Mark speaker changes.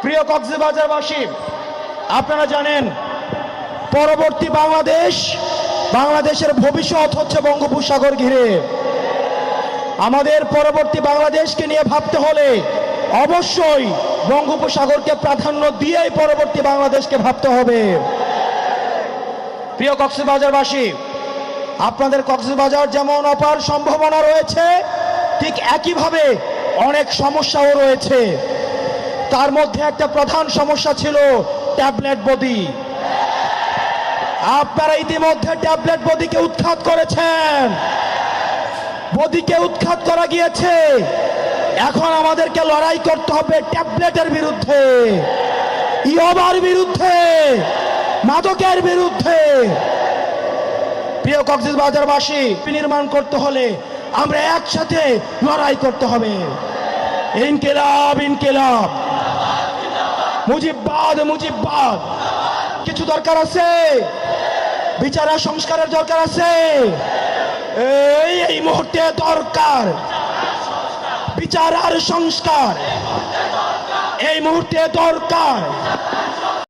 Speaker 1: প্রিয় কক্সবাজারবাসী, আপনারা জানেন পরবর্তী বাংলাদেশের ভবিষ্যৎ হচ্ছে বঙ্গোপসাগর ঘিরে। আমাদের পরবর্তী বাংলাদেশকে নিয়ে ভাবতে হলে অবশ্যই বঙ্গোপসাগরকে প্রাধান্য দিয়েই পরবর্তী বাংলাদেশকে ভাবতে হবে। প্রিয় কক্সবাজারবাসী, আপনাদের কক্সবাজার যেমন অপার সম্ভাবনা রয়েছে, ঠিক একইভাবে অনেক সমস্যাও রয়েছে। তার মধ্যে একটা প্রধান সমস্যা ছিল ট্যাবলেট বডি। আপনারা ইতিমধ্যে ট্যাবলেট বডিকে উৎখাত করেছেন, বডিকে উৎখাত করা গিয়েছে। এখন আমাদেরকে লড়াই করতে হবে ট্যাবলেটের বিরুদ্ধে, ইয়াবার বিরুদ্ধে, মাদকের বিরুদ্ধে। প্রিয় কক্সবাজারবাসী, নির্মাণ করতে হলে আমরা একসাথে লড়াই করতে হবে। ইনকিলাব ইনকিলাব, মুজিববাদ মুজিববাদ। কিছু দরকার আছে, বিচার আর সংস্কারের দরকার আছে। এই মুহূর্তে দরকার বিচার আর সংস্কার, এই মুহূর্তে দরকার